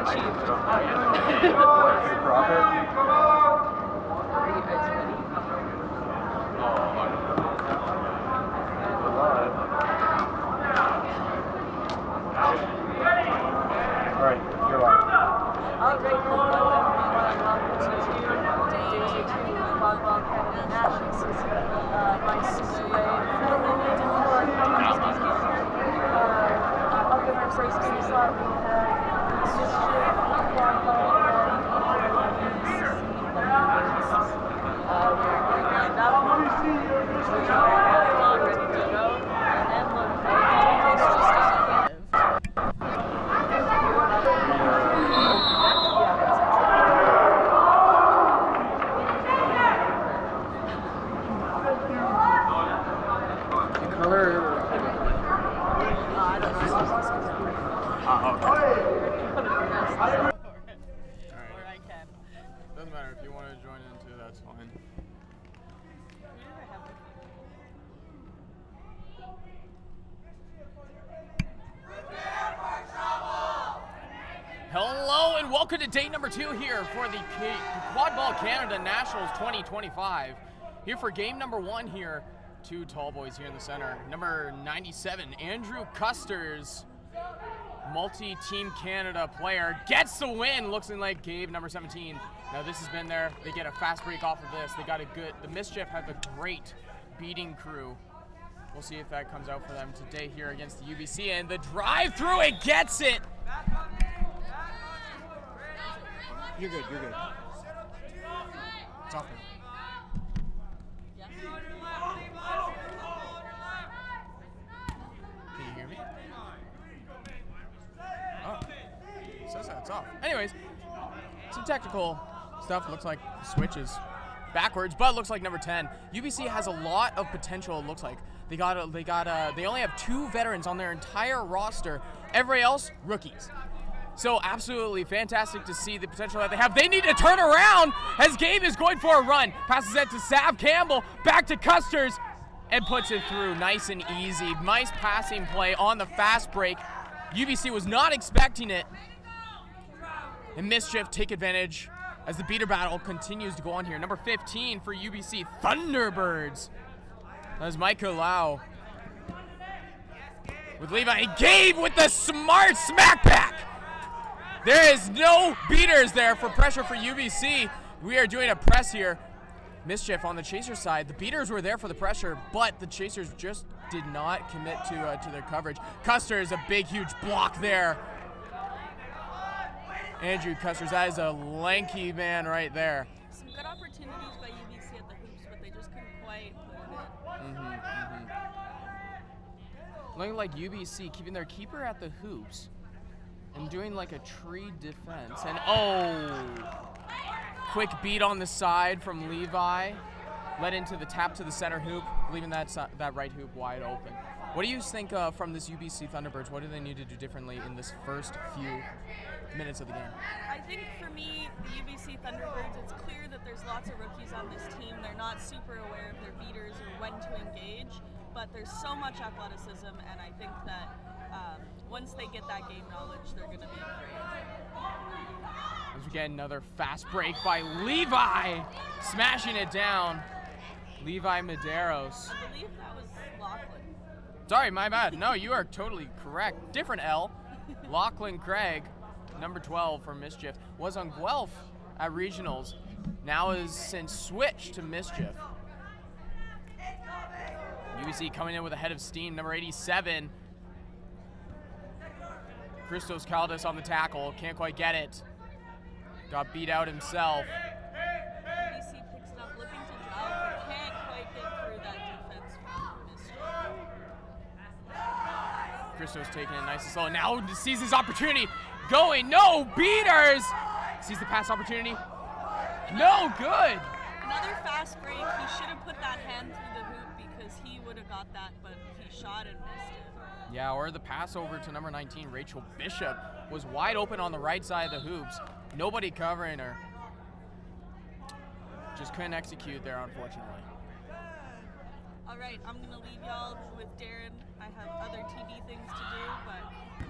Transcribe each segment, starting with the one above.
cheap. What's your profit? Alright, you're live. Alright, welcome to day 2 Quadball Canada Nationals. My sway I'll give our first two slot. We have Snitch, Quadball, and we're going to line up. All ready to go. And then look, it's just a Doesn't matter if you want to join in too, that's fine. Hello and welcome to day number 2 here for the Quadball Canada Nationals 2025. Here for game number 1 here. Two tall boys here in the center. Number 97, Andrew Custers, multi-team Canada player, gets the win. Looks like Gabe, number 17. Now this has been there. They get a fast break off of this. They got a good, the Mischief have a great beating crew. We'll see if that comes out for them today here against the UBC. And the drive through, it gets it. You're good, you're good. It's off. Can you hear me? Oh, it says that it's off. Anyways, some technical stuff. Looks like switches backwards, but looks like number 10. UBC has a lot of potential. It looks like they only have 2 veterans on their entire roster. Everybody else, rookies. So absolutely fantastic to see the potential that they have. They need to turn around as Gabe is going for a run. Passes that to Sav Campbell, back to Custers, and puts it through nice and easy. Nice passing play on the fast break. UBC was not expecting it. And Mischief take advantage as the beater battle continues to go on here. Number 15 for UBC, Thunderbirds. That was Michael Lau. With Levi, Gabe with the smart smack back. There is no beaters there for pressure for UBC. We are doing a press here. Mischief on the Chaser side. The beaters were there for the pressure, but the Chasers just did not commit to their coverage. Custers, a big, huge block there. Andrew Custers, that is a lanky man right there. Some good opportunities by UBC at the hoops, but they just couldn't quite put it in. Looking like UBC keeping their keeper at the hoops and doing like a tree defense. And oh, quick beat on the side from Levi. Led into the tap to the center hoop, leaving that right hoop wide open. What do you think from this UBC Thunderbirds? What do they need to do differently in this first few minutes of the game? I think for me, the UBC Thunderbirds, it's clear that there's lots of rookies on this team. They're not super aware of their beaters or when to engage, but there's so much athleticism, and I think that once they get that game knowledge, they're going to be great. As we get another fast break by Levi, smashing it down. Levi Medeiros. I believe that was Lachlan. Sorry, my bad. No, you are totally correct. Different L. Lachlan Craig, number 12 for Mischief, was on Guelph at regionals. Now is since switched to Mischief. UBC coming in with a head of steam, number 87. Christos Caldas on the tackle, can't quite get it. Got beat out himself. UBC picks it up, looking to drive, but can't quite get through that defense from Mischief. Christos taking it nice and slow. Now sees his opportunity. Going, no beaters! Sees the pass opportunity. No good! Another fast break. He should have put that hand through the hoop because he would have got that, but he shot and missed it. Yeah, or the pass over to number 19, Rachel Bishop, was wide open on the right side of the hoops. Nobody covering her. Just couldn't execute there, unfortunately. All right, I'm going to leave y'all with Darren. I have other TV things to do, but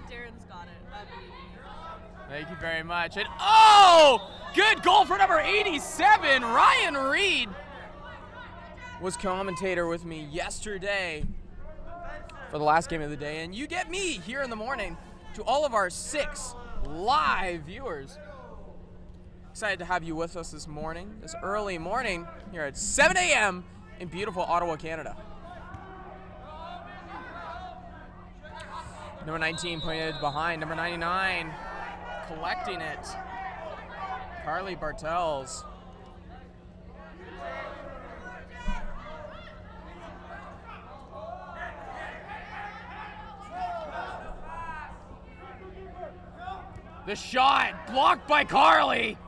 Darren's got it. I believe in you. Thank you very much. And oh, good goal for number 87, Ryan Reed. Was commentator with me yesterday for the last game of the day, and you get me here in the morning to all of our 6 live viewers. Excited to have you with us this morning, this early morning here at 7 a.m. in beautiful Ottawa, Canada. Number 19 pointed behind. Number 99 collecting it. Carly Bartels. The shot blocked by Carly.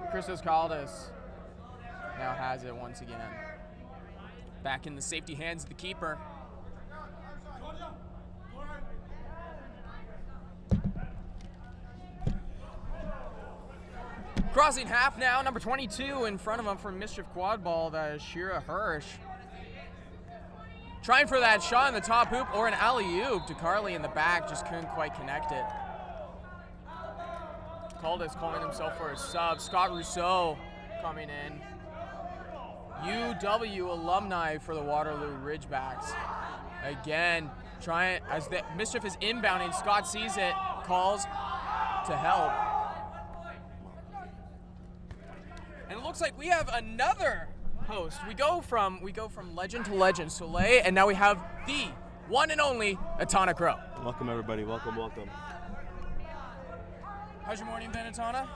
Christos Caldas now has it once again. Back in the safety hands of the keeper. Crossing half now, number 22 in front of him for Mischief Quadball, that is Shira Hirsch. Trying for that shot in the top hoop or an alley-oop to Carly in the back, just couldn't quite connect it. Caldas calling himself for a sub. Scott Rousseau coming in. UW alumni for the Waterloo Ridgebacks. Again, trying, as the Mischief is inbounding, Scott sees it, calls to help. And it looks like we have another host. We go from legend to legend, Soleil, and now we have the one and only Atana Crow. Welcome everybody, welcome. How's your morning been, Atana?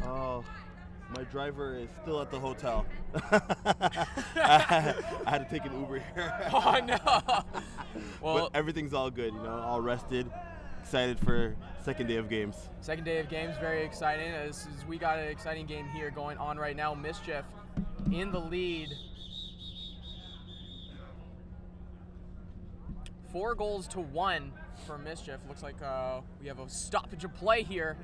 Oh, my driver is still at the hotel. I had to take an Uber here. Oh no. Well, but everything's all good, all rested, excited for second day of games. Second day of games, very exciting. As we got an exciting game here going on right now. Mischief in the lead. 4-1 for Mischief. Looks like we have a stoppage of play here.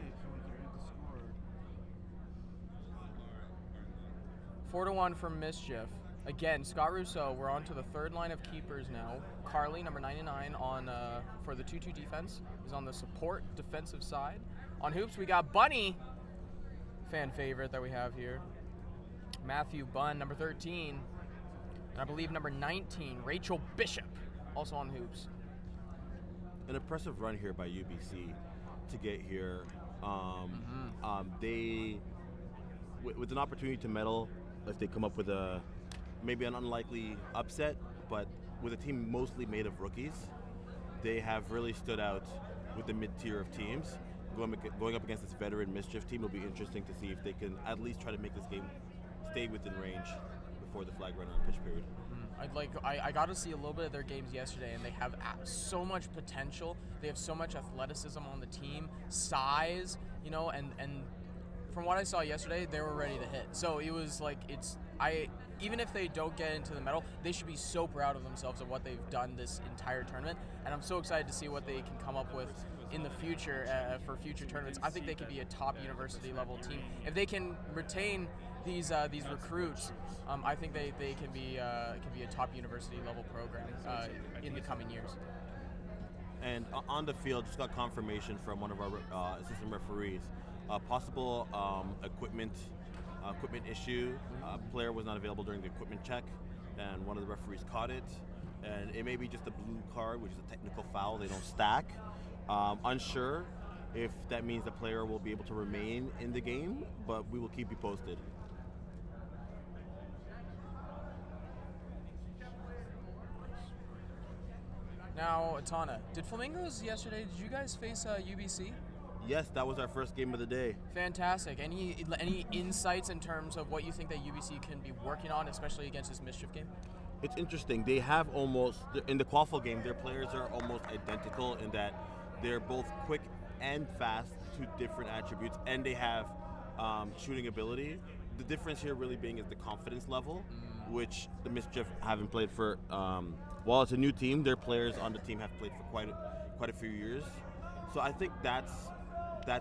4-1 for Mischief. Again, Scott Rousseau, we're on to the third line of keepers now. Carly, number 99, on for the 2-2 defense, is on the support defensive side. On hoops, we got Bunny, fan favorite that we have here. Matthew Bunn, number 13. And I believe number 19, Rachel Bishop, also on hoops. An impressive run here by UBC to get here. They, with an opportunity to medal, if they come up with maybe an unlikely upset, but with a team mostly made of rookies, they have really stood out with the mid-tier of teams. Going up against this veteran Mischief team will be interesting to see if they can at least try to make this game stay within range before the flag runner pitch period. I got to see a little bit of their games yesterday, and they have so much potential. They have so much athleticism on the team, size, and from what I saw yesterday, they were ready to hit. So it was like, even if they don't get into the medal, they should be so proud of themselves of what they've done this entire tournament. And I'm so excited to see what they can come up with in the future for future tournaments. I think they could be a top university level team. If they can retain these recruits, I think they can be a top university level program in the coming years. And on the field, just got confirmation from one of our assistant referees. Possible equipment issue. Player was not available during the equipment check, and one of the referees caught it. And it may be just a blue card, which is a technical foul. They don't stack. Unsure if that means the player will be able to remain in the game, but we will keep you posted. Now, Atana, did Flamingos yesterday, did you guys face UBC? Yes, that was our first game of the day. Fantastic. Any insights in terms of what you think that UBC can be working on, especially against this Mischief game? It's interesting. They have in the Quaffle game, their players are almost identical in that they're both quick and fast, two different attributes, and they have shooting ability. The difference here really being is the confidence level, which the Mischief haven't played for. While it's a new team, their players on the team have played for quite a few years. So I think that's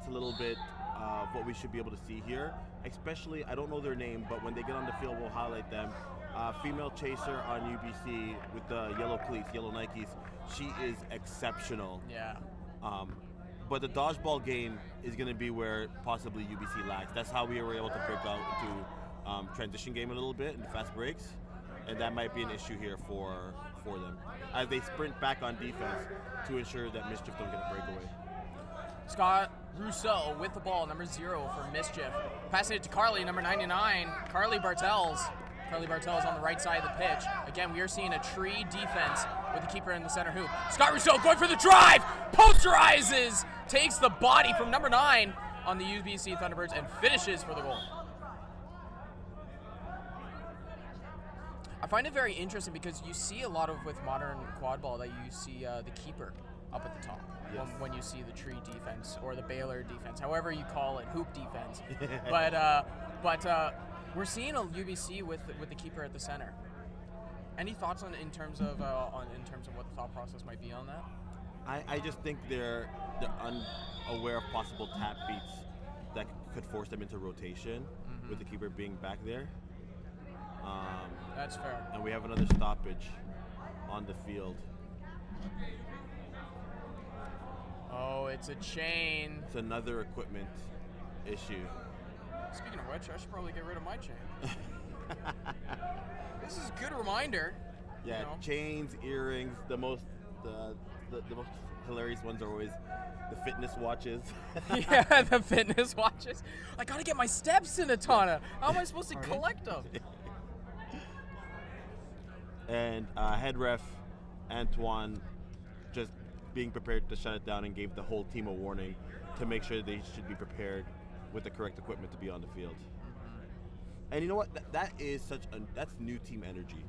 a little bit of what we should be able to see here. Especially, I don't know their name, but when they get on the field, we'll highlight them. Female chaser on UBC with the yellow cleats, yellow Nikes. She is exceptional. Yeah. But the dodgeball game is going to be where possibly UBC lacks. That's how we were able to break out into transition game a little bit in the fast breaks, and that might be an issue here for them as they sprint back on defense to ensure that Mischief don't get a breakaway. Scott Rousseau with the ball, number 0 for Mischief. Passing it to Carly, number 99, Carly Bartels. Carly Bartels on the right side of the pitch. Again, we are seeing a tree defense with the keeper in the center hoop. Scott Rousseau going for the drive, posterizes, takes the body from number 9 on the UBC Thunderbirds and finishes for the goal. I find it very interesting because you see a lot of with modern quad ball that you see the keeper up at the top. Yes. When you see the tree defense or the Baylor defense, however you call it, hoop defense. but we're seeing a UBC with the keeper at the center. Any thoughts in terms of what the thought process might be on that? I just think they're unaware of possible tap beats that could force them into rotation with the keeper being back there. That's fair. And we have another stoppage on the field. Oh, it's a chain. It's another equipment issue. Speaking of which, I should probably get rid of my chain. This is a good reminder. Yeah, you know. Chains, earrings. The most hilarious ones are always the fitness watches. Yeah, the fitness watches. I gotta get my steps in, Atana. How am I supposed to collect them? And head ref Antoine just being prepared to shut it down and gave the whole team a warning to make sure they should be prepared with the correct equipment to be on the field. And you know what? That's new team energy,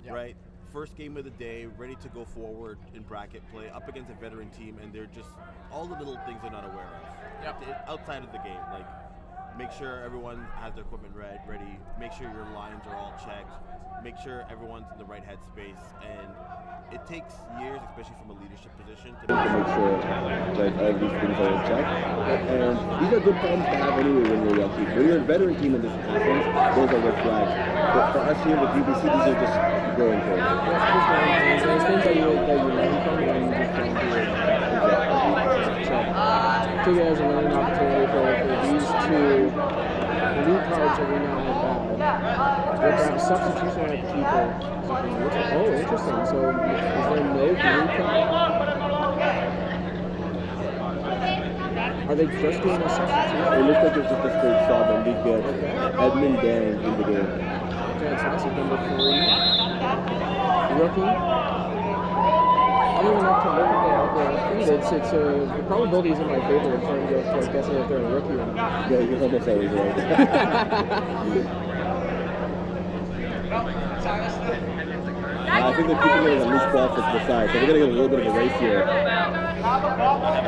right? First game of the day, ready to go forward in bracket play up against a veteran team, and they're just all the little things they're not aware of. Outside of the game, like make sure everyone has their equipment ready, make sure your lines are all checked, make sure everyone's in the right headspace, and it takes years, especially from a leadership position, to make sure that all these things are in check. And these are good problems to have anyway when you're a young team. When you're a veteran team and this happens, those are red flags. But for us here with UBC, these are just growing pains. There's things that you learn from and you just don't do it. So, take it as a learning opportunity for these two new cards that we now have bad. We're going to have a substitution at the keeper. Oh, interesting. So, is there no blue card? Are they just doing a substitution? It looks like it's just a straight sub, and they get Edmund Dang in the game. Fantastic. Number 3. Rookie. I don't even have to look at the probability is in my favor in terms of guessing if they're a rookie or not. Yeah, you're almost always right. I think they're keeping it at least 12 for the side, so we're going to get a little bit of a race here. I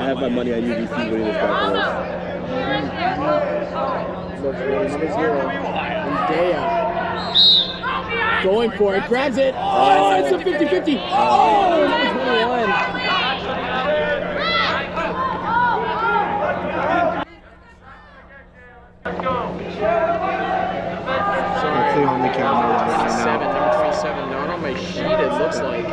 have my money on UBC winning this battle race. Number 0. Ndea. Going for it, grabs it. Oh, it's a 50-50. Oh, number 21. Actually on the camera right now. Number 27. Not on my sheet, it looks like.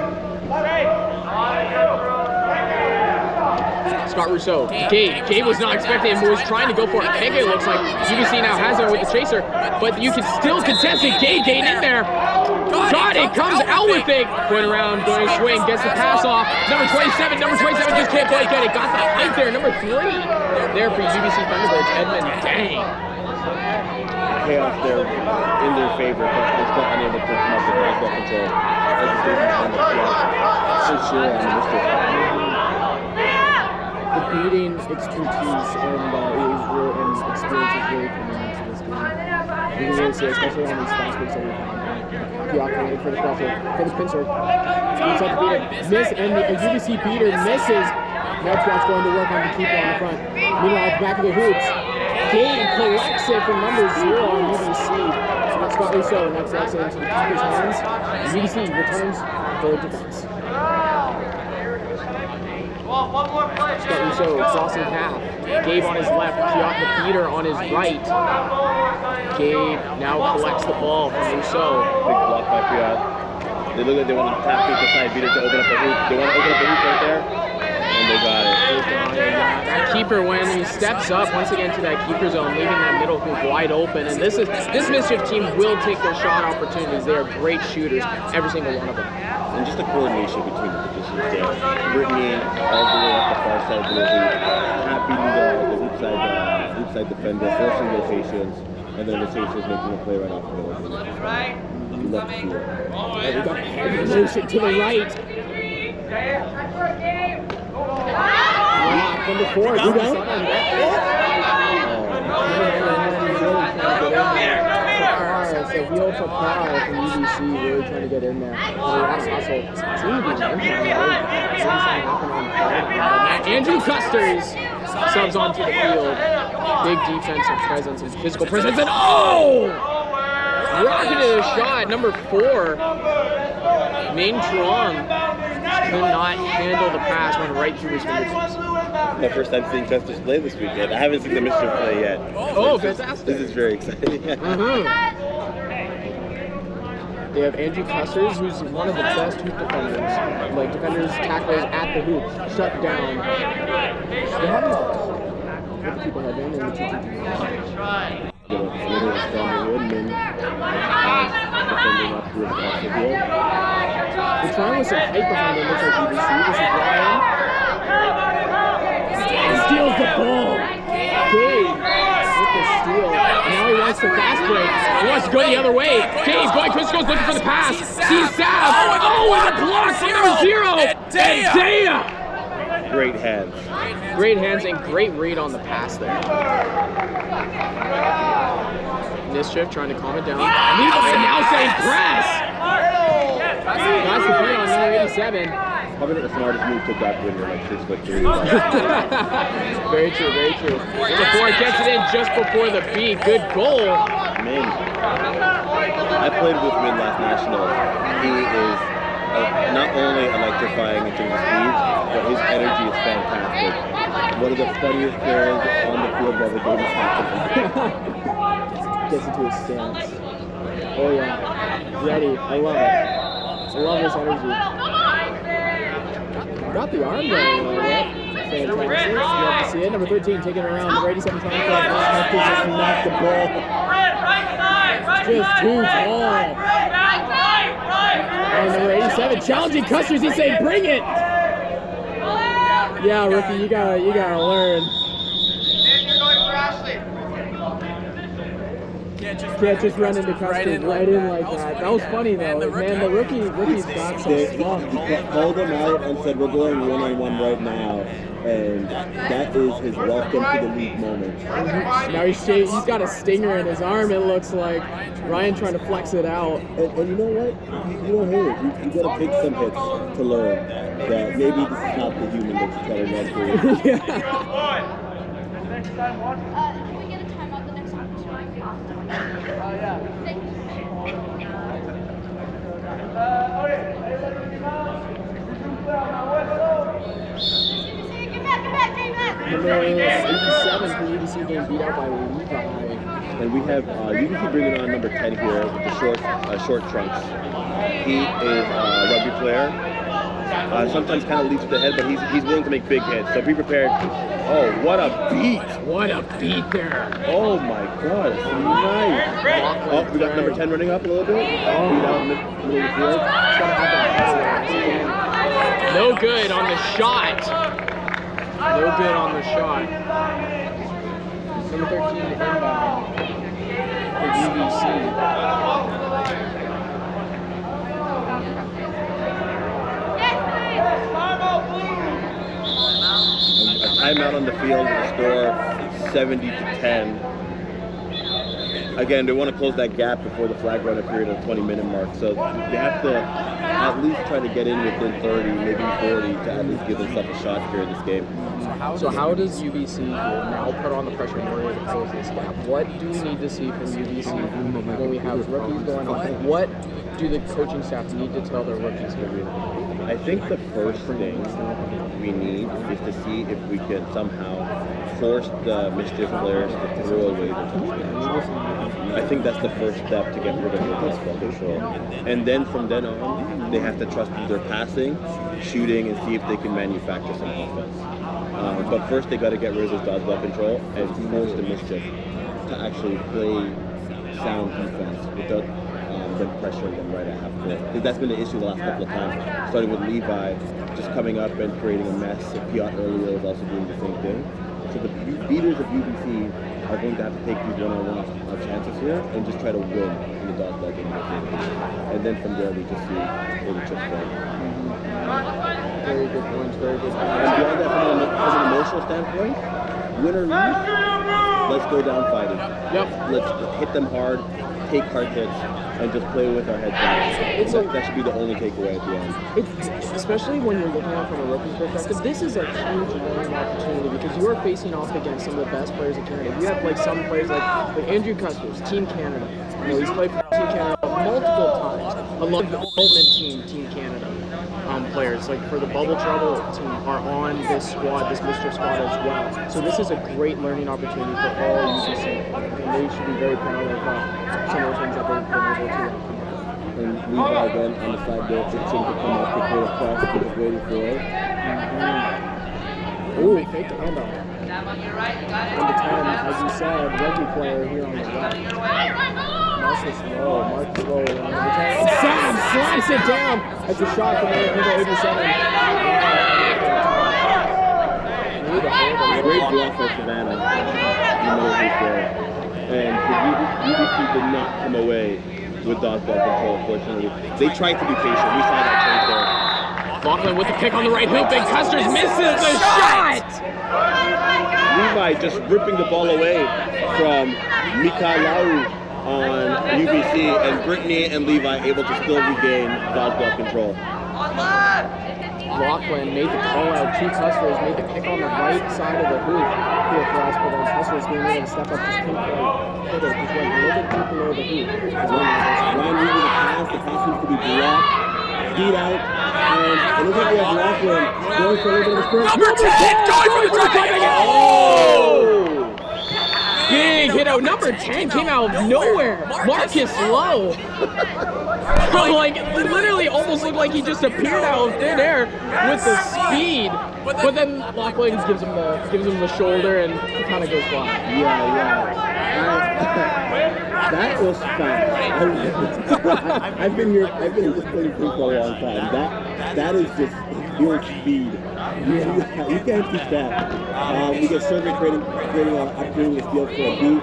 Scott Rousseau. Gabe was not expecting him, was trying to go for it. Pege looks like UBC now has it with the chaser, but you can still contest it. Gabe in there. Got it, comes out with it. Going around, going swing, gets the pass off. Number 27 just can't quite get it. Got the height there. Number 3 there for UBC Thunderbirds. Edmund Dang. Chaos there in their favor, but they're still unable to come up with basketball control. As the statement on the field. So sure on the mistake. The beating expertise and experience is really coming into this game. You can really see, especially on these fast breaks that we've had. Piock for the pressure, for the pincer. Inside the beater, miss, and the UBC beater misses. Now Piock's going to work on the keeper on the front. Meanwhile, at the back of the hoops, Gabe collects it from number 0 on UBC. So that's Scott Rousseau, and that's actually into the keeper's hands. UBC returns for defense. Scott Rousseau crossing half. Gabe on his left, Piock the beater on his right. Gabe now collects the ball from Rousseau. Big block by Piock. They look like they want to tap the side beater to open up the hoop. They want to open up the hoop right there, and they got it. That keeper, when he steps up once again to that keeper zone, leaving that middle hoop wide open. And this Mischief team will take their shot opportunities. They are great shooters, every single one of them. And just the coordination between the positions there. Brittany all the way up the far side of the hoop, tapping the hoop side defender, forcing rotations, and then the Chasers making a play right off the middle. You love to see it. We got heavy motion to the right. Number 4, you go. So heel to par from UBC, really trying to get in there. Andrew Custers subs onto the field. Big defensive presence and physical presence, and rocketed a shot. Number 4, Main Truong could not handle the pass, went right through his fingertips. My first time seeing Custers play this weekend. I haven't seen the Mischief play yet. Oh, fantastic. This is very exciting. They have Andrew Custers, who's one of the best hoop defenders. Like defenders, tacklers at the hoop, shut down. They have what people have in the 2-2-2. We're trying with some height behind him, looks like UBC. This is Ryan. He steals the ball. Dave with the steal. Now he wants the fast break. He wants to go the other way. Dave going, Chris goes looking for the pass. Sees Sav. Oh, and a block from number 0. And Dea. Great hands. Great hands and great read on the pass there. Mischief trying to calm it down. And now saying press. That's the play on number 87. Probably not the smartest move to back when you're like 6'3". Very true, very true. Number 4 gets it in just before the beat. Good goal. Min. I played with Min last Nationals. He is not only electrifying in terms of speed, but his energy is fantastic. One of the funniest players on the field while the game is happening. Gets into his stance. Oh yeah. Ready. I love it. I love this energy. Got the arm going a little bit. Fantastic. You have to see it. Number 13 taking it around. Number 87 trying to just knock the ball. Just too tall. And number 87 challenging Custers. He's saying, "Bring it!" Yeah, rookie, you gotta learn. Can't just run into Custers right in like that. That was funny though. Man, the rookie's got some He stuff. called him out and said, "We're going one-on-one right now," and that is his welcome to the league moment. Now he's got a stinger in his arm. It looks like Ryan trying to flex it out. And you know what? You don't hate it. You gotta take some hits to learn that maybe this is not the human that you gotta run through. Yeah. Can we get a timeout the next opportunity? Thank you. Number 87 for UBC getting beat out by Levi. And we have UBC bringing on number 10 here with the short trunks. He is a rugby player. Sometimes kind of leaps to the head, but he's willing to make big hits. So be prepared. Oh, what a beat! What a beat there! Oh my God, it's nice. Oh, we got number 10 running up a little bit. Oh, down in the middle of the field. No good on the shot. No good on the shot. Number 13 inbound for UBC. A timeout on the field with a score 70-10. Again, they want to close that gap before the flag runner period of 20-minute mark. So they have to at least try to get in within 30, maybe 40 to at least give themselves a shot here in this game. So how does UBC now put on the pressure in order to close this gap? What do we need to see from UBC when we have rookies going on? What do the coaching staff need to tell their rookies to do? I think the first thing we need is to see if we can somehow force the Mischief players to throw away the touchdowns. I think that's the first step to get rid of the ball control. And then from then on, they have to trust their passing, shooting, and see if they can manufacture some offense. But first, they got to get rid of this dodgeball control and force the mischief to actually play sound defense without them pressuring them right at half court. I think that's been the issue the last couple of times. Starting with Levi just coming up and creating a mess. Piotr earlier was also doing the same thing. So the beaters of UBC are going to have to take these one-on-one chances here and just try to win in the dodgeball game. And then from there, we just see where the chips fall. Very good points, very good points. And beyond that, from an emotional standpoint, win or lose, let's go down fighting. Yep. Let's hit them hard, take hard hits, and just play with our heads down. That should be the only takeaway at the end. It's especially when you're looking at it from a rookie's perspective, this is a huge learning opportunity because you are facing off against some of the best players in Canada. You have like some players like Andrew Custer's, Team Canada. You know, he's played for Team Canada multiple times. A lot of development Team Canada players, like for the Bubble Trouble team, are on this squad, this Mischief squad as well. So this is a great learning opportunity for all UBC, and they should be very proud of some of the things that they've been able to accomplish. And Levi again on the side there, itching to come up to create a press, he was waiting for it. Ooh, he faked the handoff. Number 10, as you said, rugby player here on the left. Marcus Lowe, number 10. And Sam slaps it down. That's a shot from number 87. Great block for Savannah. And the UBC did not come away with dodgeball control, unfortunately. They tried to be patient. We saw that right there. Lachlan with the pick on the right hoop, and Custer's misses the shot! Levi just ripping the ball away from Mika Lau on UBC, and Brittany and Levi able to still regain dodgeball control. Lachlan made the call out to Custer's, made the pick on the right side of the hoop here for us, but then Custer's being able to step up his pink right, hit it, just went a little bit deep below the hoop. Ryan Reed with a pass, the pass needs to be blocked, beat out, and it looks like we have Lachlan going for a little bit of a sprint. Number 10 going for the drive. Oh! Big hit out. Number 10 came out of nowhere. Marcus Lowe. Like, literally almost looked like he just appeared out of thin air with the speed. But then Lachlan gives him the shoulder and he kind of goes fly. Yeah. That was fast. I've been in this playing for a long time. That is just pure speed. You can't teach that. We get Sergey creating an opportunity to steal for a beat.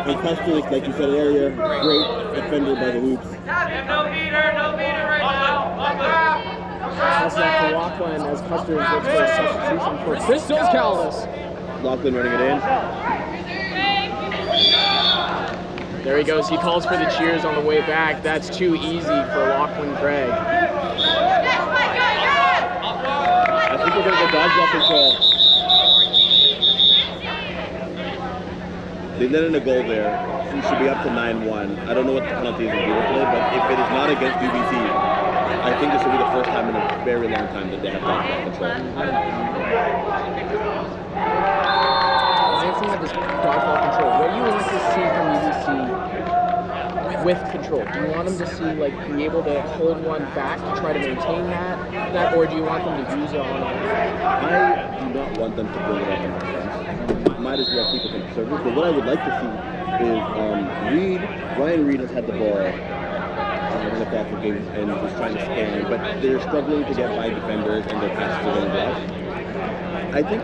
And Custer's, like you said earlier, great defender by the hoops. No beater right now. Pass off to Lachlan as Custer's looks for a substitution for Crystal Caldas. Lachlan running it in. There he goes. He calls for the cheers on the way back. That's too easy for Lachlan Craig. I think we're going to go dodgeball control. They let in a goal there. We should be up to 9-1. I don't know what the penalty is in Beaver play, but if it is not against UBC, I think this will be the first time in a very long time that they have dodgeball control. Looking at this dodgeball control, what do you want to see from UBC with control? Do you want them to see, like, be able to hold one back to try to maintain that, or do you want them to use it on offense? I do not want them to bring it up on offense. Might as well keep it conservative. But what I would like to see is Ryan Reed has had the ball in the past games and is trying to scan, but they're struggling to get by defenders and their passes are getting blocked. I think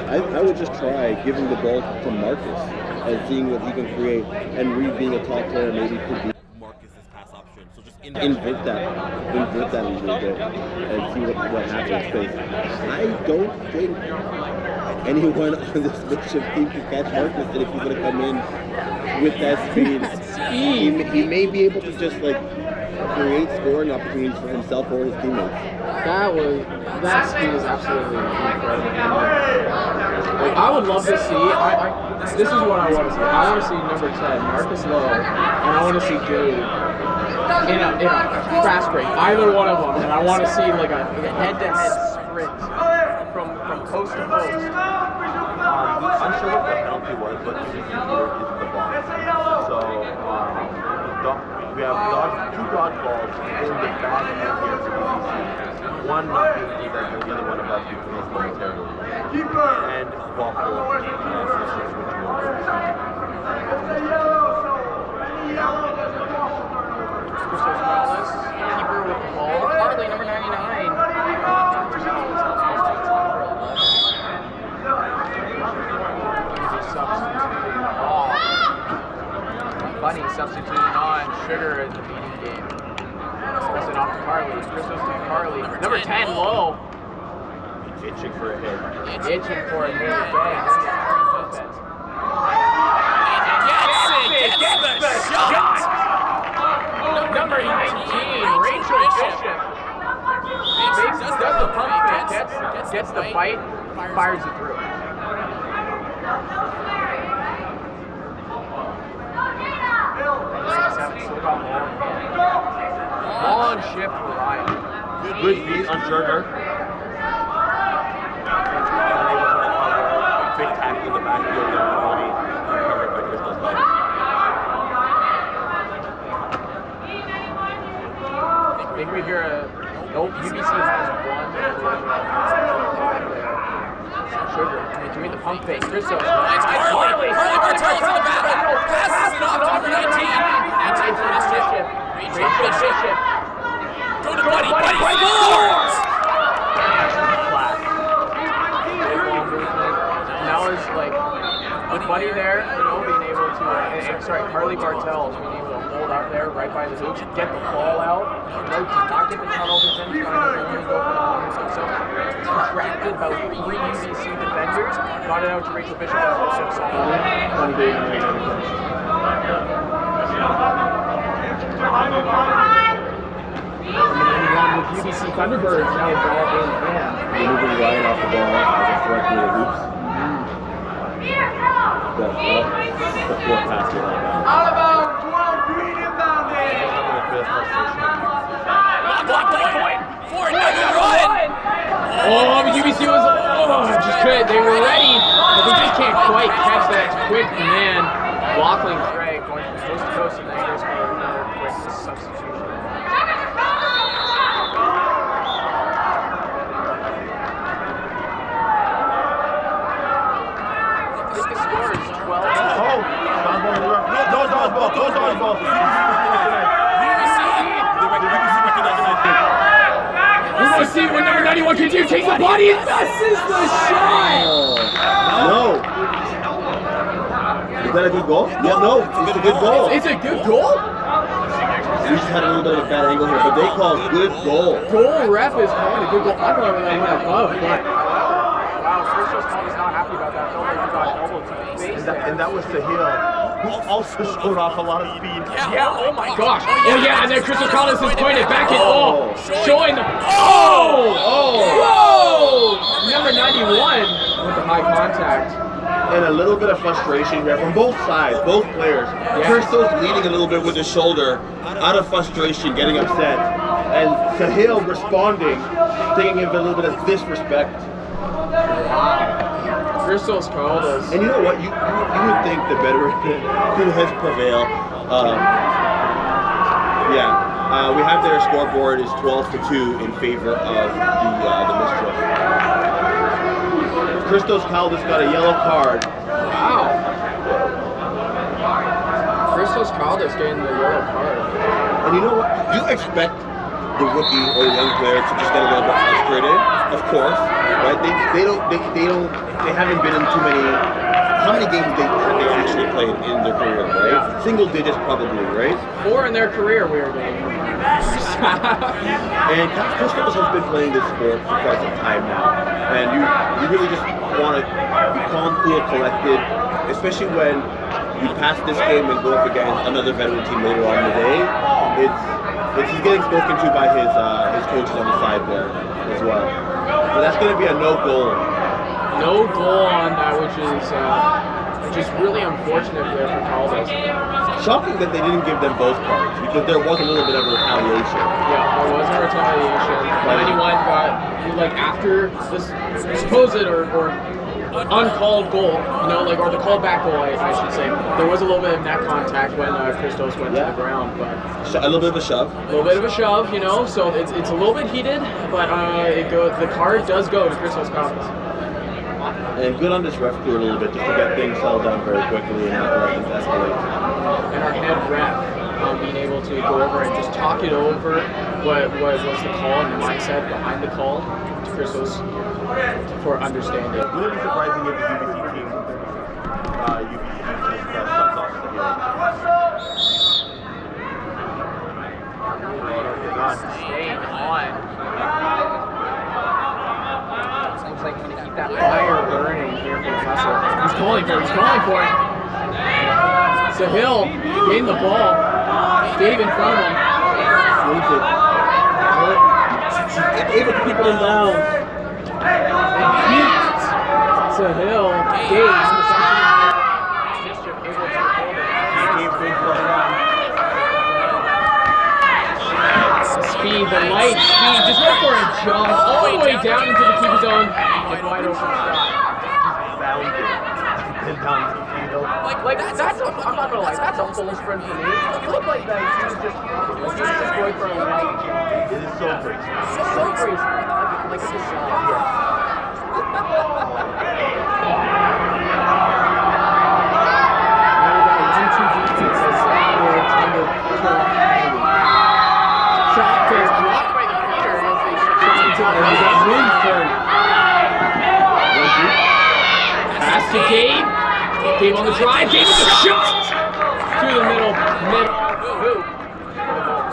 I would just try giving the ball to Marcus and seeing what he can create, and Reed being a tall player maybe could be Marcus's pass option. So just invert that a little bit and see what happens. Because I don't think anyone on this Mischief team can catch Marcus, and if he's going to come in with that speed, he may be able to just like create scoring opportunities for himself or his teammates. That speed is absolutely incredible. Like, I would love to see. This is what I want to see. I want to see number 10, Marcus Lowe, and I want to see Gabe in a fast break. Either one of them, and I want to see like a head-to-head sprint from coast to coast. I'm sure what the penalty was, but this is the ball. So we have two dodgeballs in the back end here for UBC. One not being defensive, the other one about defense momentarily. and Waffle. Keeper with the ball. Harley, number 99. Bunny substituting on Sugar in the beating game. Pass it off to Carly. Christos to Carly. Number 10, low. Itching for a hit. Itching for a hit. Gets the shot. Number 19, Rachel Bishop. Does the pump fake, gets the bite, fires it through. Long shift for Ryan. Good beat on Sugar. Big tackle in the backfield there for Bonnie. Covered by Crystal's body. I think we hear a... Nope, UBC has one. Sugar doing the pump fake. Christos. Harley Bartels in the battle. Passes it off to number 19. 19 for Bishop. Rachel Bishop. Go to Buddy. Buddy scores! Now is like Buddy there, being able to, Harley Bartels being able to hold out there right by the hoops, get the ball out, to not get the turnovers in, trying to go for the bonus. So distracted about 3 UBC defenders, got it out to Rachel Bishop. With UBC Thunderbirds now ball in hand. Moving Ryan off the ball as a threat near the hoops. The fourth pass here like that. All about 12 green inbounding. For another run! Oh, but UBC was, just couldn't, they were ready, but they just can't quite catch that quick man. Lachlan Craig going from coast to coast, and then here's another quick substitution. I think the score is 12. We're going to see what number 91 can do. Takes the body and misses the shot. No. Is that a good goal? Yeah, no. It's a good goal. It's a good goal? We just had a little bit of a bad angle here, but they call good goal. Goal ref is calling a good goal. I thought that went above, but wow, Christos is not happy about that. Felt like he got elbowed to the face. And that was Sahil, who also showed off a lot of speed. Yeah, oh my gosh. Oh yeah, and then Christos Collins is pointed back in. Showing the. Whoa! Number 91 with the high contact. And a little bit of frustration here from both sides, both players. Christos leading a little bit with his shoulder, out of frustration, getting upset. And Sahil responding, thinking of a little bit of disrespect. Christos called us. And you know what? You would think the veteran who has prevailed. We have their scoreboard is 12-2 in favor of the Mischief. Christos Caldas got a yellow card. Wow. Christos Caldas getting the yellow card. And you know what? You expect the rookie or the young player to just get a little bit frustrated, of course, right? They haven't been in too many. How many games have they actually played in their career, right? Yeah. Single digits probably, right? 4 in their career, we were getting. And Christos has been playing this sport for quite some time now, and you really just want to be calm, cool, collected, especially when you pass this game and go up against another veteran team later on in the day. He's getting spoken to by his coaches on the side there as well. So that's going to be a no goal. No goal on that, which is really unfortunate there for Caldas. Shocking that they didn't give them both cards because there was a little bit of retaliation. Yeah, there was a retaliation. 91 got, after this supposed or uncalled goal, or the called back goal, I should say, there was a little bit of net contact when Christos went to the ground, but a little bit of a shove. A little bit of a shove, so it's a little bit heated, but the card does go to Christos Caldas. And good on this ref crew a little bit, just to get things settled down very quickly and not let things escalate. And our head ref being able to go over and just talk it over what was the call and the mindset behind the call to Crystals for understanding. Would it be surprising if the UBC team just shuts off the hearing? Staying on. Seems like he's going to keep that fire burning here for Russell. He's calling for it. Sahil getting the ball. Dave in front of him. Able to keep them down. Sahil, Dave. Speed, the light speed, just went for a jump all the way down into the keeper zone. Wide open shot. Like that's a, I'm not gonna lie, that's a full sprint for me. It looked like that he was just going for a light jump. It is so crazy. So crazy. Like it's just pass to Gabe. Gabe on the drive. Gabe with the shot through the middle. Boom.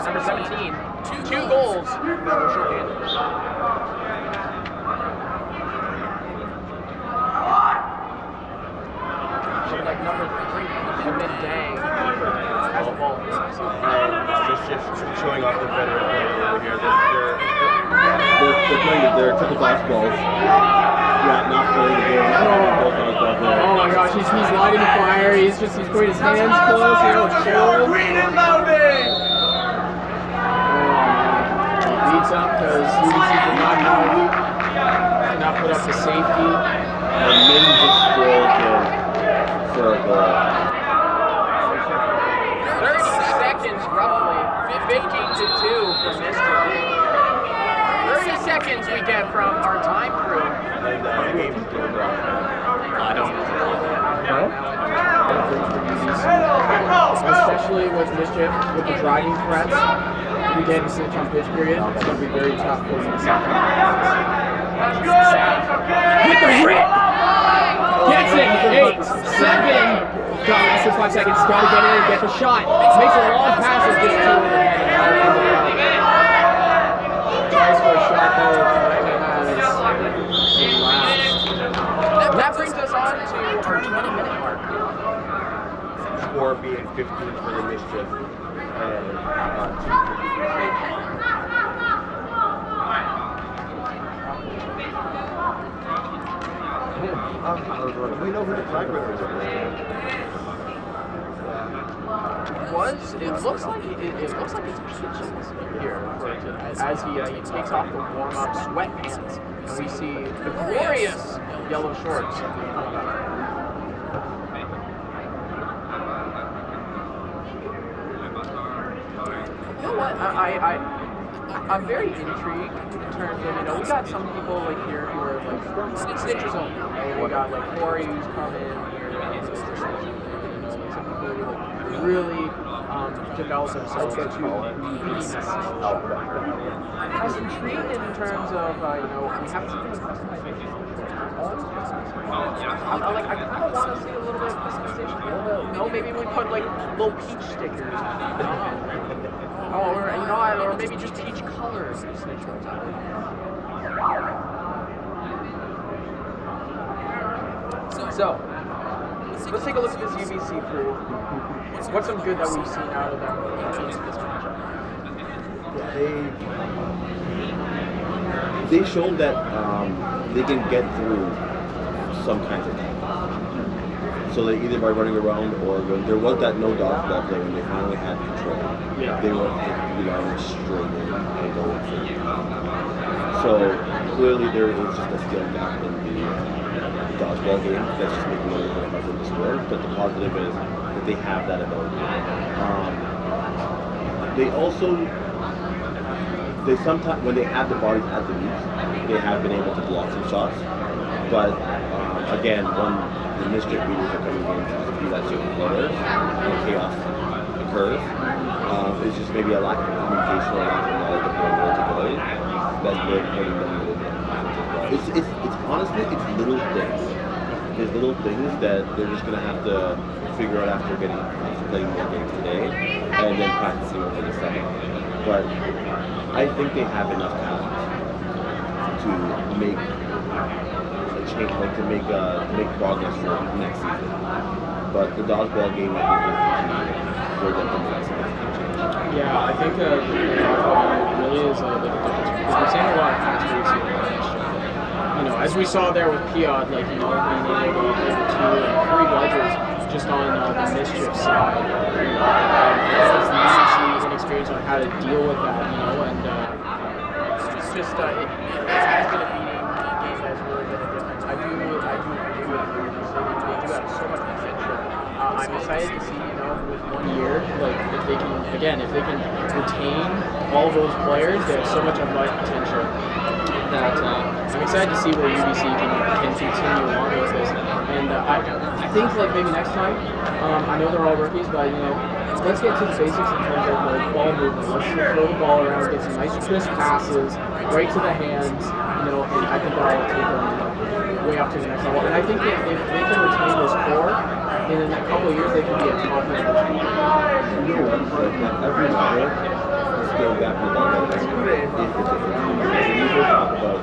Number 17. 2 goals. Like number 3, Kevin Dang. Has the ball. Just showing off the veteran play over here. They're playing their typical basketballs. Yeah, not playing the game. Oh my gosh, he's lighting the fire. He's putting his hands close. Green and loading. Beats up because UBC did not put up the safety. And Min just scored for a goal. 30 seconds roughly. 15-2 for Mr. 30 seconds we get from our time crew. I don't know. Especially with Mischief, with the driving threats, we get into Snitch on pitch period. It's going to be very tough for you to see. With the rip! Gets it! 8, 7. Got less than 5 seconds. Got to get in and get the shot. Makes a long pass and gets 2 in the head. Tries for a shot though. That brings us on to our 20-minute mark. Score being 15 for the Mischief and 2 we know who the tiebreakers are. It looks like it's pitches here as he takes off the warm-up sweatpants, and we see the glorious yellow shorts. You know what? I'm very intrigued in terms of, we got some people like here who are like Snitch's own. We got like Corey who's come in here, some people who like really develop themselves into beating this. I'm intrigued in terms of, we have to I kind of want to see a little bit of customization. Maybe we put like little peach stickers. Or maybe just peach colors. So, let's take a look at this UBC crew. What's some good that we've seen out of them in this matchup? They showed that they can get through some kinds of things. So they either by running around or when there was that no dodgeball play when they finally had control, they were straight in and going for it. So clearly there is just a skill gap in the dodgeball game that's just making it a little bit harder to score. But the positive is that they have that ability. They also, sometimes when they have the bodies at the knees, they have been able to block some shots. But again, when the mischief leaders are coming in to just be that certain player and chaos occurs, it's just maybe a lack of communication or a lack of knowledge of where to go that's really hurting them a little bit. It's honestly, it's little things. There's little things that they're just going to have to figure out after playing more games today and then practicing over the summer. But I think they have enough talent to make a change, like to make progress for next season. But the dodgeball game, I think, will continue for them to make a significant change. Yeah, I think the dodgeball game really is a big difference because we're seeing a lot of fast races here. You know, as we saw there with Piot, like, you know, being able to get 2 and 3 ledgers just on the mischief side. It's the UBC inexperience on how to deal with that, you know, and it's just, it has been a beating game that has really been a difference. I do agree with you. They do have so much potential. I'm excited to see, you know, with 1 year, like, if they can retain all those players, they have so much athletic potential that I'm excited to see where UBC can continue along with this. And I think, like, maybe next time, I know they're all rookies, but, you know, let's get to the basics in terms of like ball movement. Let's throw the ball around, get some nice crisp passes, right to the hands, you know, and I think that'll take them way up to the next level. And I think if they can retain this core, in a couple of years they can be a top level team. You know what? Every level, still back to the level is the difference. As we usually talk about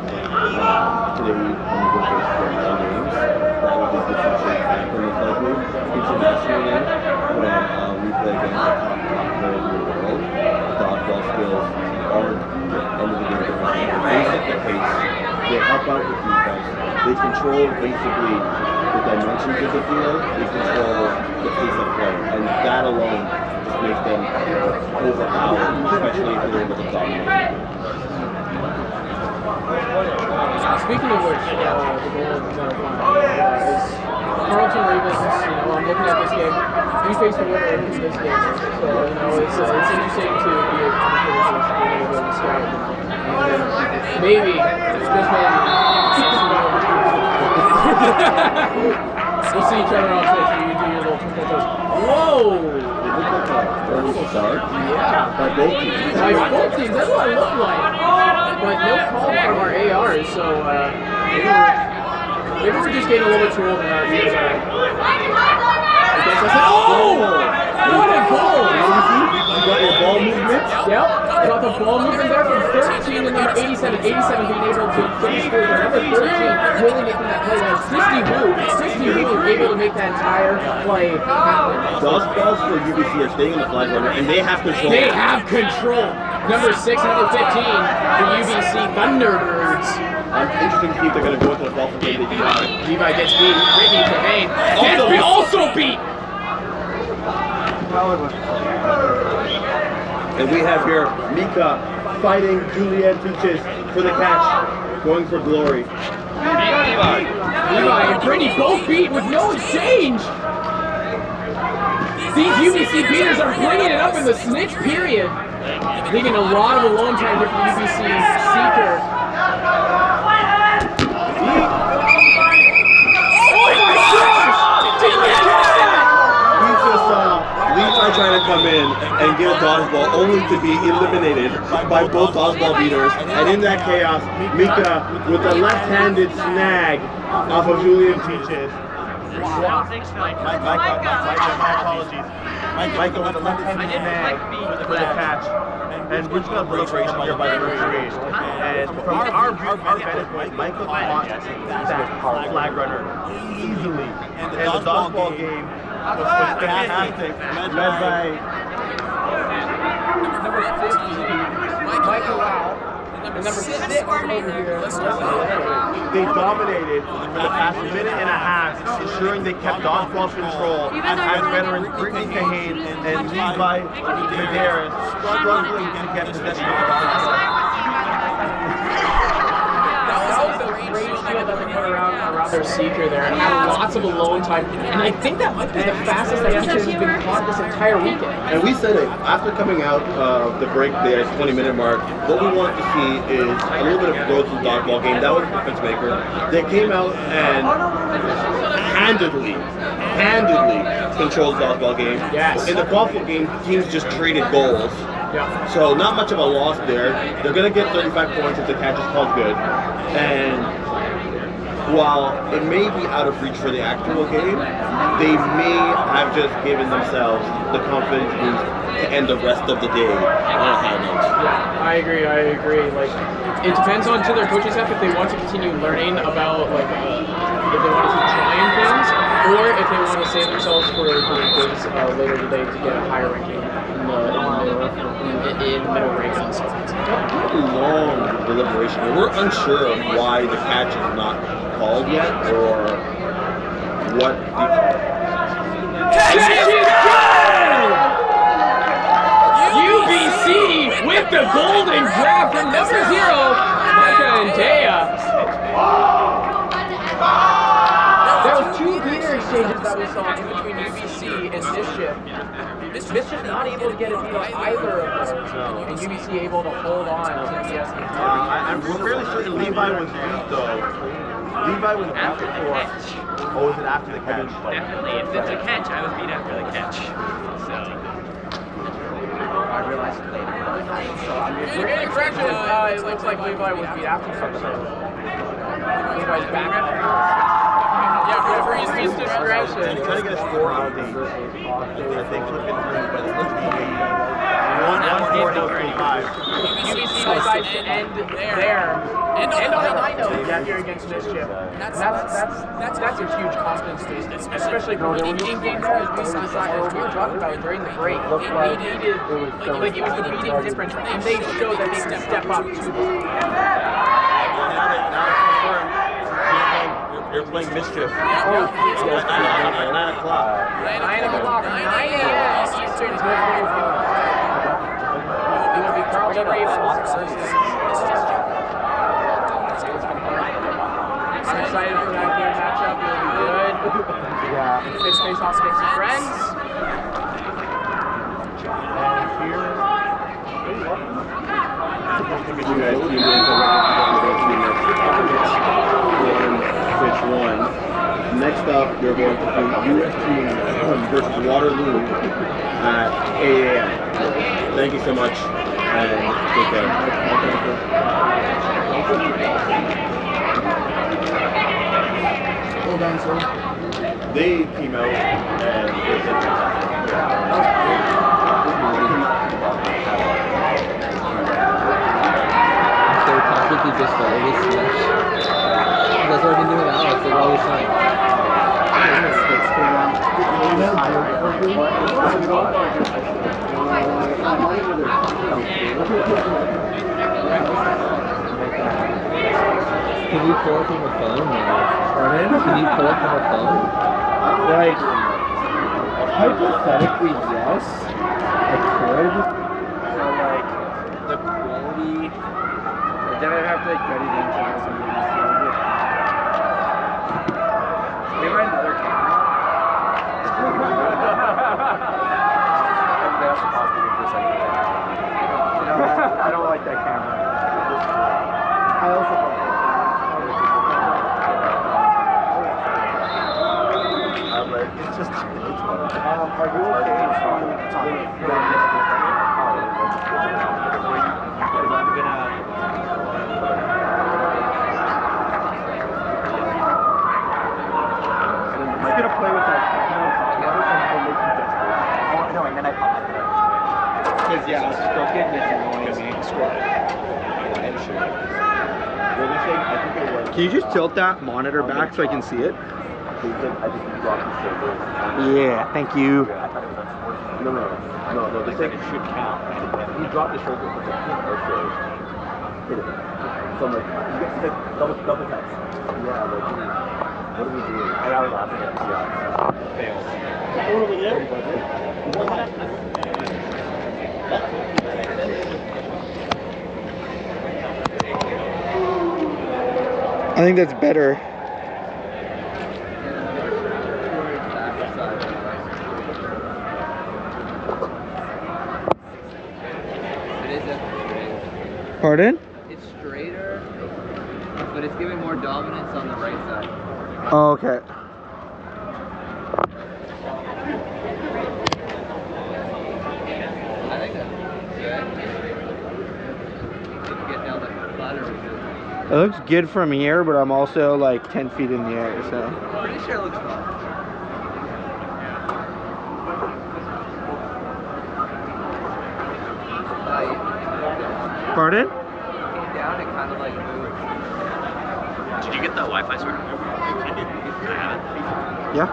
today when we go to the games, that would be the differentiating factor most likely. Internationally, when we play against the top players in the world, dodgeball skills aren't the end of the game different. They set the pace, they help out with defense, they control basically the dimensions of the field, they control the pace of play, and that alone just makes them overpowered, especially if they're able to dominate. Speaking of which, the goal of is Carlton Ravens. You know, I'm looking at this game. We faced a winner in this game, so you know it's interesting to be a little bit of a scout. And maybe this man. We'll see each other on Twitch. You do your little twinkle toes. Whoa! It looked like a early start. Yeah. By both teams. By both teams. That's what it looked like. But no call from our ARs, so maybe we're just getting a little bit too old in our ears. Oh! What a goal! You got your ball movement? Yep. Got the ball movement there from 13 to number 87. 87 being able to finish score there. Number 13 really making that play. That was 60 Wu able to make that entire play happen. Dodgeballs for UBC are staying in the flag runner, and they have control. They have control. Number 6 and number 15, the UBC Thunderbirds. Interesting to see if they're going to go into the ball for game. Levi gets beat. Brittany Tremaine also beat. And we have here Mika fighting Julianne Peaches for the catch, going for glory. Levi and Brittany both beat with no exchange. These UBC beaters are bringing it up in the snitch period. Leaving a lot of alone time here for UBC Seeker. Oh my gosh! Did you catch that? We just saw Levi trying to come in and get a dodgeball, only to be eliminated by both dodgeball beaters. And in that chaos, Mika with a left-handed snag off of Julian Peaches. Wow. My apologies. Michael with a left-handed snag for the catch. And we're just going to break right here by the referee. And from our vantage point, Michael caught that flag runner easily. And the dodgeball game was fantastic, led by Number 50, Michael Lau. And number 6 over here. they dominated for the past minute and a half, ensuring they kept dodgeball control as veterans Brittany Kahane and Levi Medeiros struggling to get possession of the dodgeball. That was like the ratio area that they put around their seeker there and had lots of alone time. And I think that might be the fastest that Peaches has been caught this entire weekend. And we said it, after coming out of the break there, 20-minute mark, what we wanted to see is a little bit of growth in the dodgeball game. That was the difference maker. They came out and handedly controlled the dodgeball game. Yes. In the qualifier game, teams just traded goals. Yeah. So not much of a loss there. They're going to get 35 points if the catch is called good. And while it may be out of reach for the actual game, they may have just given themselves the confidence boost to end the rest of the day on a high note. Yeah, I agree. Like, it depends on to their coaching staff if they want to continue learning about, like, if they want to keep trying things, or if they want to save themselves for the games later today to get a higher ranking in middle rankings. Long deliberation. We're unsure of why the catch is not called yet, or what the UBC with the golden grab from number 0, Micah and Dea. There was 2 beater exchanges that we saw in between UBC and Mischief. Mischief not able to get a beat on either of them, and UBC able to hold on to the SK. I'm fairly certain Levi was beat though. Levi was after the catch. Oh, was it after the catch? Definitely. If it's a catch, I was beat after the catch. So. I realized it later. Correction, it looks like Levi was beat after something. Levi's back. Yeah, referee's discretion. And trying to get a score out of the, I think, looking through, but it's going to be 1-4-35. UBC decides to end there. And on a high note here against Mischief. That's a huge confidence boost, especially for the in-game guys. We were talking about it during the break. It was the beating difference, and they showed that they can step up to the You're playing Mischief. Oh, 9 o'clock. 9 a.m. Eastern time. It will be Carlton Ravens. I'm excited for that game matchup. It'll be good. Yeah. Fist face off against his friends. And here. You guys tune in to Switch 1. Next up, we're going to do UST versus Waterloo at 8 a.m. Thank you so much, and take care. Hold on, sir. They came out and they said so completely just always Snitch. That's what I've been doing with Alex, like all the time. Can you pull it from a phone? Pardon? Can you pull it from a phone? Like, hypothetically, yes, I could. So, like, the quality, then I'd have to get it into something. They ran another camera. I don't like that camera. I also don't. It's just, it's hard. Are you okay? I'm gonna play with that. No, and then I pop it. Because yeah, stroking is annoying me. Can you just tilt that monitor back so I can see it? Yeah, thank you. No, the thing should count. He dropped the shoulder for the hit or failed. Hit it. So I'm like, you get to double taps. Yeah, like, what are we doing? And I was laughing at the failed. Over there? I think that's better. Pardon? It's straighter, but it's giving more dominance on the right side. Oh, okay. I think that's good. You can get down the ladder with it. It looks good from here, but I'm also like 10 feet in the air, so. I'm pretty sure it looks fun. Pardon? Came down, it kind of like moved. Did you get the Wi-Fi sort of? I did. I have it. Yeah.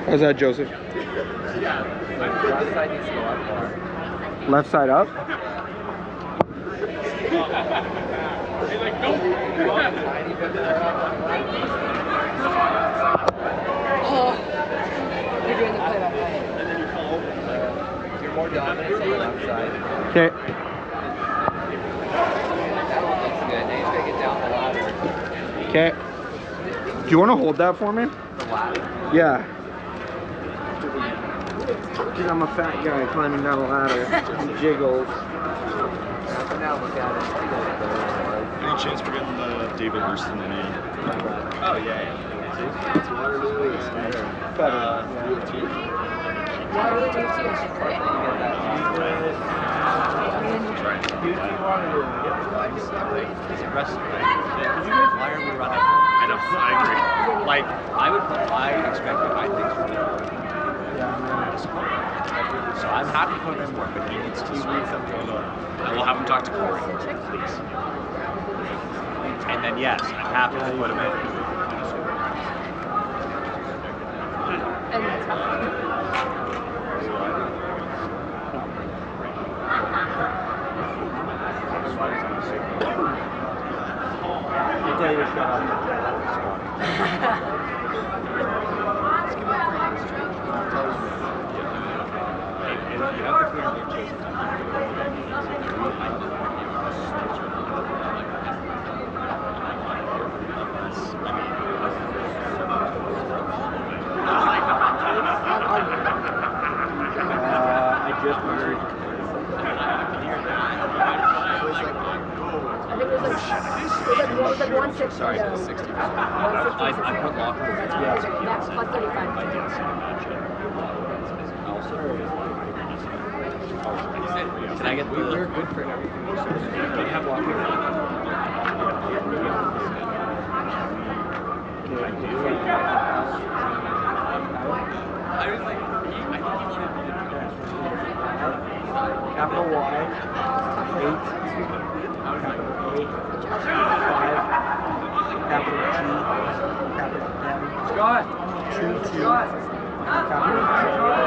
How's that, Joseph? Left side needs to go up more. Left side up? Tiny bit more up. Oh, you're doing the play-by-play. You're more dominant on the left side. Okay. That one looks good. Now you just gotta get down the ladder. Okay. Do you want to hold that for me? The ladder. Yeah. Because I'm a fat guy climbing down a ladder. He jiggles. Now look at it. Any chance we're getting David Hurston in here? Oh, yeah. He's aggressive. Why are we running? I know, I agree. Like, I expected high things from him. So I'm happy for him more, but he needs to start. We'll have him talk to Corey, please. And then, yes, I'm happy to put him in. I just heard. I think it was like 160. Sorry, 60. I put locker room. That's plus 35. Can I get the... We're good for everything. Do you have locker room? I was like, I think you wanted me to do that. Capital Y, 8, capital A, 5, capital G, capital M, Scott! 2, capital J,